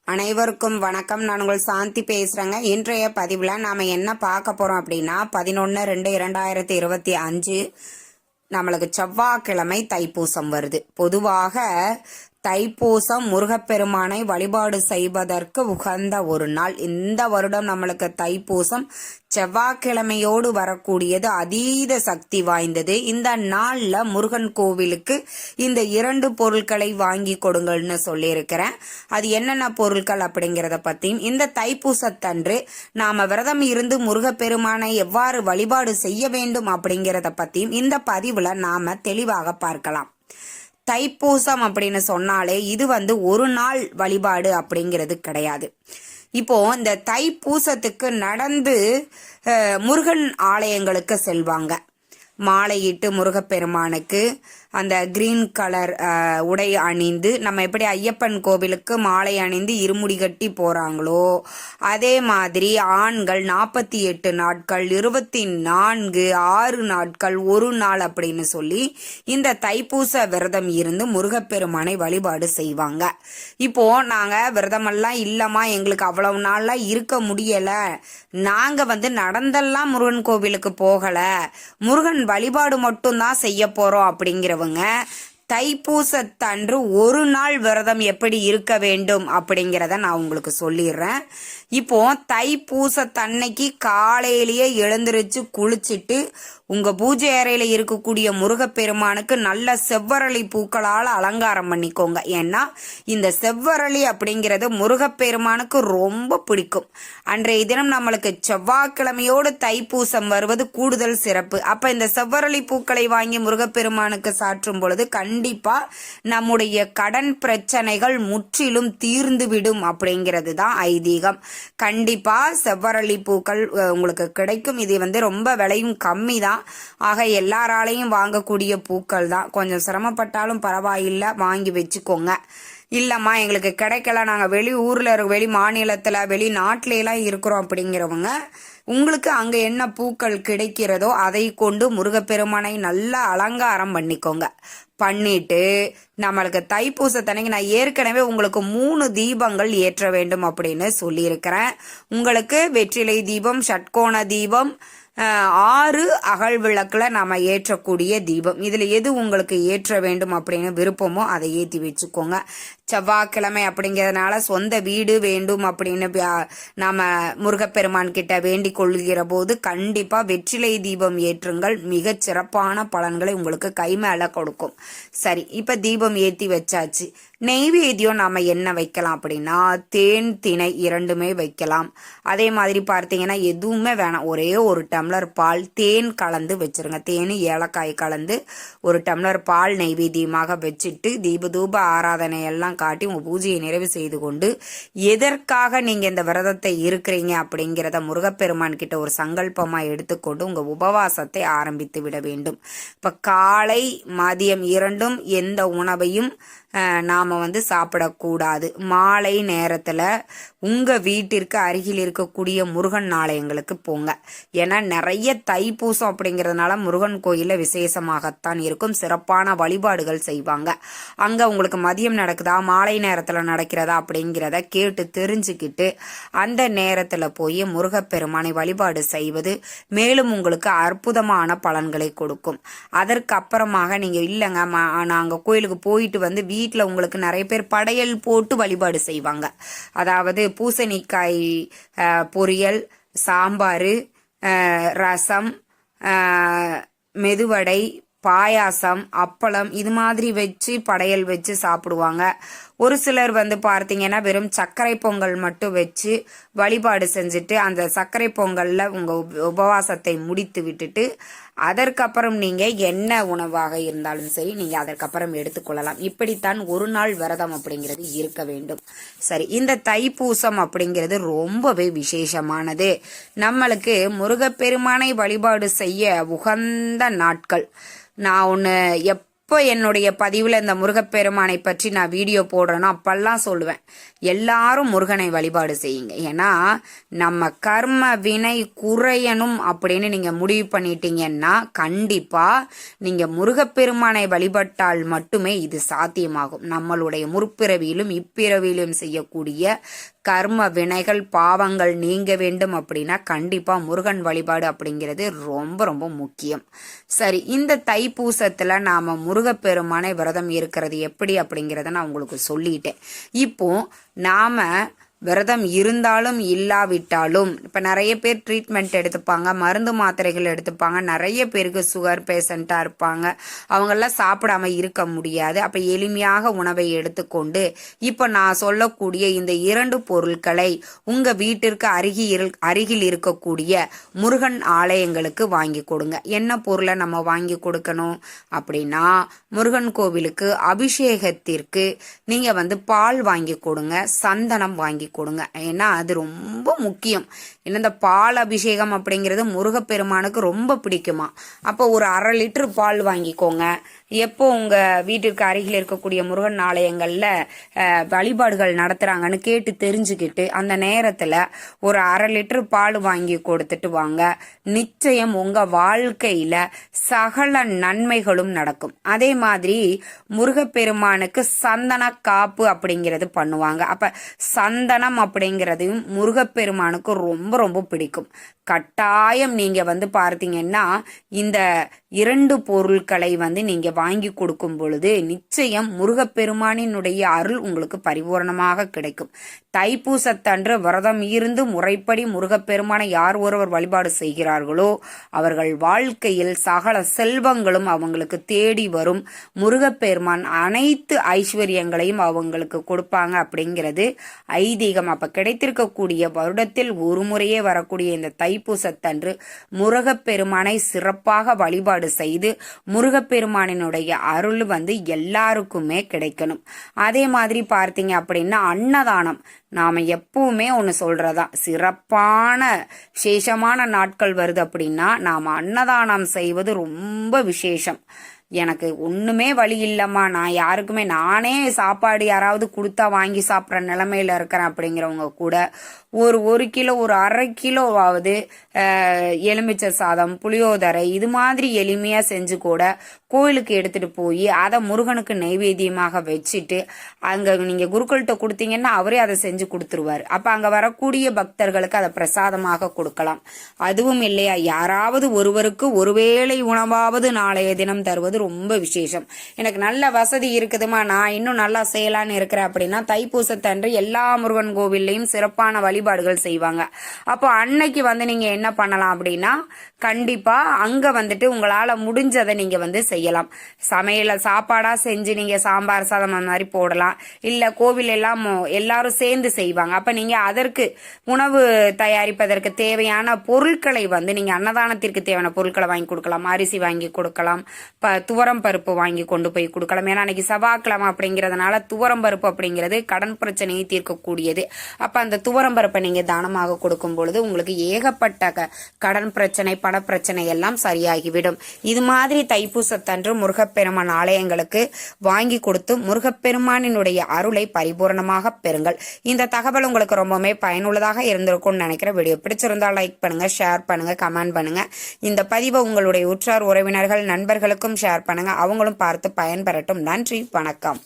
அனைவருக்கும் வணக்கம். நான் உங்கள் சாந்தி பேசுறேங்க. இன்றைய பதிவுல நாம என்ன பார்க்க போறோம் அப்படின்னா 11/2/2025 நம்மளுக்கு செவ்வாய்க்கிழமை தைப்பூசம் வருது. பொதுவாக தைப்பூசம் முருகப்பெருமானை வழிபாடு செய்வதற்கு உகந்த ஒரு நாள். இந்த வருடம் நம்மளுக்கு தைப்பூசம் செவ்வாய்க்கிழமையோடு வரக்கூடியது அதீத சக்தி வாய்ந்தது. இந்த நாள்ல முருகன் கோவிலுக்கு இந்த 2 பொருட்களை வாங்கி கொடுங்கள்னு சொல்லியிருக்கிறேன். அது என்னென்ன பொருட்கள் அப்படிங்கிறத பத்தியும், இந்த தைப்பூசத்தன்று நாம விரதம் இருந்து முருகப்பெருமானை எவ்வாறு வழிபாடு செய்ய வேண்டும் அப்படிங்கிறத பத்தியும் இந்த பதிவுல நாம தெளிவாக பார்க்கலாம். தைப்பூசம் அப்படின்னு சொன்னாலே இது ஒரு நாள் வழிபாடு அப்படிங்கிறது கிடையாது. இப்போ இந்த தைப்பூசத்துக்கு நடந்து முருகன் ஆலயங்களுக்கு செல்வாங்க. மாலையிட்டு முருகப்பெருமானுக்கு அந்த கிரீன் கலர் உடை அணிந்து, நம்ம எப்படி ஐயப்பன் கோவிலுக்கு மாலை அணிந்து இருமுடி கட்டி போறாங்களோ அதே மாதிரி ஆண்கள் 48 நாட்கள், 24, 6 நாட்கள், ஒரு நாள் அப்படின்னு சொல்லி இந்த தைப்பூச விரதம் இருந்து முருகப்பெருமானை வழிபாடு செய்வாங்க. இப்போ நாங்க விரதமெல்லாம் இல்லம்மா, எங்களுக்கு அவ்வளவு நாள்லாம் இருக்க முடியல, நாங்க நடந்தெல்லாம் முருகன் கோவிலுக்கு போகல, முருகன் வழிபாடு மட்டும்தான் செய்ய போறோம் அப்படிங்கிறவங்க தைப்பூசத்தன்று ஒரு நாள் விரதம் எப்படி இருக்க வேண்டும் அப்படிங்கிறத நான் உங்களுக்கு சொல்லிடுறேன். இப்போ தைப்பூசத்தன்னைக்கு காலையிலேயே எழுந்திருச்சு குளிச்சுட்டு உங்க பூஜை அறையில இருக்கக்கூடிய முருகப்பெருமானுக்கு நல்ல செவ்வரளி பூக்களால் அலங்காரம் பண்ணிக்கோங்க. ஏன்னா இந்த செவ்வரளி அப்படிங்கிறது முருகப்பெருமானுக்கு ரொம்ப பிடிக்கும். அன்றைய தினம் நம்மளுக்கு செவ்வாய்க்கிழமையோடு தைப்பூசம் வருவது கூடுதல் சிறப்பு. அப்ப இந்த செவ்வரளி பூக்களை வாங்கி முருகப்பெருமானுக்கு சாற்றும் பொழுது கண்டிப்பா நம்முடைய கடன் பிரச்சனைகள் முற்றிலும் தீர்ந்துவிடும் அப்படிங்கிறது தான் ஐதீகம். கண்டிப்பா செவ்வரளி பூக்கள் உங்களுக்கு கிடைக்கும். இது ரொம்ப விலையும் கம்மி தான். ஆக எல்லாராலையும் வாங்கக்கூடிய பூக்கள் தான். கொஞ்சம் சிரமப்பட்டாலும் பரவாயில்லை, வாங்கி வச்சுக்கோங்க. இல்லம்மா எங்களுக்கு கிடைக்கல, நாங்க வெளி ஊர்ல வெளி மாநிலத்துல வெளிநாட்டுல எல்லாம் இருக்கிறோம் அப்படிங்கிறவங்க உங்களுக்கு அங்க என்ன பூக்கள் கிடைக்கிறதோ அதை கொண்டு முருகப்பெருமானை நல்லா அலங்காரம் பண்ணிக்கோங்க. பண்ணிட்டு நம்மளுக்கு தைப்பூசத்தன்னைக்கு நான் ஏற்கனவே உங்களுக்கு 3 தீபங்கள் ஏற்ற வேண்டும் அப்படின்னு சொல்லியிருக்கிறேன். உங்களுக்கு வெற்றிலை தீபம், ஷட்கோண தீபம், 6 அகல் விளக்குல நாம ஏற்றக்கூடிய தீபம், இதுல எது உங்களுக்கு ஏற்ற வேண்டும் அப்படின்னு விருப்பமோ அதை ஏற்றி வச்சுக்கோங்க. செவ்வாய்க்கிழமை அப்படிங்கிறதுனால சொந்த வீடு வேண்டும் அப்படின்னு நாம முருகப்பெருமான் கிட்ட வேண்டிக் கொள்கிற போது கண்டிப்பா வெற்றிலை தீபம் ஏற்றுங்கள். மிக சிறப்பான பலன்களை உங்களுக்கு கை மேல கொடுக்கும். சரி, இப்ப தீபம் ஏற்றி வச்சாச்சு. நெய்வேத்தியம் நாம என்ன வைக்கலாம் அப்படின்னா தேன், திணை 2மே வைக்கலாம். அதே மாதிரி பார்த்தீங்கன்னா எதுவுமே வேணாம், ஒரே 1 டம்ளர் பால், தேன் கலந்து வச்சிருங்க. தேன், ஏலக்காய் கலந்து 1 டம்ளர் பால் நெய்வேத்தியமாக வச்சுட்டு தீபதூப ஆராதனை எல்லாம் காட்டி உங்க பூஜையை நிறைவு செய்து கொண்டு எதற்காக நீங்க இந்த விரதத்தை இருக்கிறீங்க அப்படிங்கிறத முருகப்பெருமான் கிட்ட ஒரு சங்கல்பமா எடுத்துக்கொண்டு உங்க உபவாசத்தை ஆரம்பித்து விட வேண்டும். இப்ப காலை மதியம் 2ம் எந்த உணவையும் நாம சாப்பிடக்கூடாது. மாலை நேரத்துல உங்க வீட்டிற்கு அருகில் இருக்கக்கூடிய முருகன் ஆலயங்களுக்கு போங்க. ஏன்னா நிறைய தைப்பூசம் அப்படிங்கிறதுனால முருகன் கோயில விசேஷமாகத்தான் இருக்கும். சிறப்பான வழிபாடுகள் செய்வாங்க. அங்க உங்களுக்கு மதியம் நடக்குதா மாலை நேரத்துல நடக்கிறதா அப்படிங்கிறத கேட்டு தெரிஞ்சுக்கிட்டு அந்த நேரத்துல போய் முருகப்பெருமானை வழிபாடு செய்வது மேலும் உங்களுக்கு அற்புதமான பலன்களை கொடுக்கும். அதற்கு அப்புறமாக நீங்க இல்லைங்க நாங்க கோயிலுக்கு போயிட்டு வீட்டில் உங்களுக்கு நிறைய பேர் படையல் போட்டு வழிபாடு செய்வாங்க. அதாவது பூசணிக்காய் பொரியல், சாம்பார், ரசம், மெதுவடை, பாயாசம், அப்பளம் இது மாதிரி வச்சு படையல் வச்சு சாப்பிடுவாங்க. ஒரு சிலர் பார்த்தீங்கன்னா வெறும் சர்க்கரை பொங்கல் மட்டும் வச்சு வழிபாடு செஞ்சுட்டு அந்த சர்க்கரை பொங்கல்ல உங்க உபவாசத்தை முடித்து விட்டுட்டு அதற்கப்புறம் நீங்க என்ன உணவாக இருந்தாலும் சரி நீங்க அதற்கப்புறம் எடுத்துக்கொள்ளலாம். இப்படித்தான் ஒரு நாள் விரதம் அப்படிங்கிறது இருக்க வேண்டும். சரி, இந்த தைப்பூசம் அப்படிங்கிறது ரொம்பவே விசேஷமானது. நம்மளுக்கு முருகப்பெருமானை வழிபாடு செய்ய உகந்த நாட்கள். நான் ஒன்று எப்போ என்னுடைய பதிவில் இந்த முருகப்பெருமானை பற்றி நான் வீடியோ போடுறேனோ அப்பெல்லாம் சொல்லுவேன், எல்லாரும் முருகனை வழிபாடு செய்யுங்க. ஏன்னா நம்ம கர்ம வினை குறையணும் அப்படின்னு நீங்கள் முடிவு பண்ணிட்டீங்கன்னா கண்டிப்பாக நீங்கள் முருகப்பெருமானை வழிபட்டால் மட்டுமே இது சாத்தியமாகும். நம்மளுடைய முற்பிறவியிலும் இப்பிறவியிலும் செய்யக்கூடிய கர்ம வினைகள் பாவங்கள் நீங்க வேண்டும் அப்படின்னா கண்டிப்பா முருகன் வழிபாடு அப்படிங்கிறது ரொம்ப ரொம்ப முக்கியம். சரி, இந்த தைப்பூசத்துல நாம முருகப்பெருமானை விரதம் இருக்கிறது எப்படி அப்படிங்கிறத நான் உங்களுக்கு சொல்லிட்டேன். இப்போ நாம விரதம் இருந்தாலும் இல்லாவிட்டாலும் இப்போ நிறைய பேர் ட்ரீட்மெண்ட் எடுத்துப்பாங்க, மருந்து மாத்திரைகள் எடுத்துப்பாங்க, நிறைய பேருக்கு சுகர் பேஷண்ட்டாக இருப்பாங்க, அவங்கெல்லாம் சாப்பிடாம இருக்க முடியாது. அப்போ எளிமையாக உணவை எடுத்துக்கொண்டு இப்போ நான் சொல்லக்கூடிய இந்த 2 பொருட்களை உங்கள் வீட்டிற்கு அருகில் இருக்கக்கூடிய முருகன் ஆலயங்களுக்கு வாங்கி கொடுங்க. என்ன பொருளை நம்ம வாங்கி கொடுக்கணும் அப்படின்னா, முருகன் கோவிலுக்கு அபிஷேகத்திற்கு நீங்கள் பால் வாங்கி கொடுங்க, சந்தனம் வாங்கி கொடுங்க. ஏன்னா அது ரொம்ப முக்கியம். ஏன்னா இந்த பால் அபிஷேகம் அப்படிங்கிறது முருகப்பெருமானுக்கு ரொம்ப பிடிக்குமா. அப்போ ஒரு 1/2 லிட்டர் பால் வாங்கிக்கோங்க. எப்போ உங்க வீட்டிற்கு அருகில் இருக்கக்கூடிய முருகன் ஆலயங்கள்ல வழிபாடுகள் நடத்துறாங்கன்னு கேட்டு தெரிஞ்சுக்கிட்டு அந்த நேரத்துல ஒரு 1/2 லிட்டர் பால் வாங்கி கொடுத்துட்டு வாங்க. நிச்சயம் உங்க வாழ்க்கையில சகல நன்மைகளும் நடக்கும். அதே மாதிரி முருகப்பெருமானுக்கு சந்தன காப்பு அப்படிங்கிறது பண்ணுவாங்க. அப்ப சந்தனம் அப்படிங்கிறதையும் முருகப்பெருமானுக்கு ரொம்ப ரொம்ப பிடிக்கும். கட்டாயம் நீங்க பார்த்தீங்கன்னா இந்த 2 பொருட்களை நீங்க வாங்கி கொடுக்கும் பொழுது நிச்சயம் முருகப்பெருமானினுடைய அருள் உங்களுக்கு பரிபூர்ணமாக கிடைக்கும். தைப்பூசத்தன்று விரதம் இருந்து முறைப்படி முருகப்பெருமானை யார் ஒருவர் வழிபாடு செய்கிறார்களோ அவர்கள் வாழ்க்கையில் சகல செல்வங்களும் அவங்களுக்கு தேடி வரும். முருகப்பெருமான் அனைத்து ஐஸ்வர்யங்களையும் அவங்களுக்கு கொடுப்பாங்க அப்படிங்கிறது ஐதீகம். அப்ப கிடைத்திருக்கக்கூடிய வருடத்தில் ஒரு முறையே வரக்கூடிய இந்த தைப்பூசத்தன்று முருகப்பெருமானை சிறப்பாக வழிபாடு செய்து முருகப்பெருமானினுடைய அருள் எல்லாருக்குமே கிடைக்கணும். அதே மாதிரி பார்த்தீங்க அப்படின்னா அன்னதானம் நாம எப்பவுமே ஒன்று சொல்றதா, சிறப்பான விசேஷமான நாட்கள் வருது அப்படின்னா நாம அன்னதானம் செய்வது ரொம்ப விசேஷம். எனக்கு ஒண்ணுமே வழி இல்லம்மா, நான் யாருக்குமே நானே சாப்பாடு யாராவது கொடுத்தா வாங்கி சாப்பிட்ற நிலைமையில இருக்கிறேன் அப்படிங்கிறவங்க கூட ஒரு கிலோ ஒரு 1/2 கிலோவாவது எலுமிச்சை சாதம் புளியோதரை இது மாதிரி எளிமையா செஞ்சு கூட கோயிலுக்கு எடுத்துட்டு போய் அதை முருகனுக்கு நைவேத்தியமாக வச்சுட்டு அங்க நீங்க குருக்கள்கிட்ட கொடுத்தீங்கன்னா அவரே அதை செஞ்சு கொடுத்துருவாரு. அப்ப அங்க வரக்கூடிய பக்தர்களுக்கு அதை பிரசாதமாக கொடுக்கலாம். அதுவும் இல்லையா, யாராவது ஒருவருக்கு ஒருவேளை உணவாவது நாளைய தினம் தருவது ரொம்ப விசேஷம். எனக்கு நல்ல வசதி இருக்குதுமா, நான் இன்னும் நல்லா செய்யலான்னு இருக்கிறேன் அப்படின்னா தைப்பூசத்தன்று எல்லா முருகன் கோவில்லையும் சிறப்பான வழிபாடுகள் செய்வாங்க. அப்போ அன்னைக்கு நீங்க என்ன பண்ணலாம் அப்படின்னா கண்டிப்பா அங்க உங்களால முடிஞ்சதை நீங்க செய்யலாம். சமையல சாப்பாடா செஞ்சு நீங்க சாம்பார் சாதம் அந்த மாதிரி போடலாம். இல்ல கோவில் எல்லாம் எல்லாரும் சேர்ந்து செய்வாங்க. அப்ப நீங்க அதற்கு உணவு தயாரிப்பதற்கு தேவையான பொருட்களை நீங்க அன்னதானத்திற்கு தேவையான பொருட்களை வாங்கி கொடுக்கலாம். அரிசி வாங்கி கொடுக்கலாம், துவரம் பருப்பு வாங்கி கொண்டு போய் கொடுக்கலாம். ஏன்னா அன்னைக்கு செவ்வாய்க்கிழமை அப்படிங்கிறதுனால துவரம் பருப்பு அப்படிங்கிறது கடன் பிரச்சனையை தீர்க்கக்கூடியது. அப்ப அந்த துவரம் பருப்பை நீங்க தானமாக கொடுக்கும் பொழுது உங்களுக்கு ஏகப்பட்ட கடன் பிரச்சனை பணப்பிரச்சனை எல்லாம் சரியாகிவிடும். இது மாதிரி தைப்பூசத்தன்று முருகப்பெருமான் ஆலயங்களுக்கு வாங்கி கொடுத்து முருகப்பெருமானினுடைய அருளை பரிபூர்ணமாக பெறுங்கள். இந்த தகவல் உங்களுக்கு ரொம்பவுமே பயனுள்ளதாக இருந்திருக்கும்னு நினைக்கிறேன். வீடியோ பிடிச்சிருந்தால் லைக் பண்ணுங்க, ஷேர் பண்ணுங்க, கமெண்ட் பண்ணுங்க. இந்த பதிவை உங்களுடைய உற்றார் உறவினர்கள் நண்பர்களுக்கும் ஷேர் பண்ணுங்க, அவங்களும் பார்த்து பயன்பெறட்டும். நன்றி, வணக்கம்.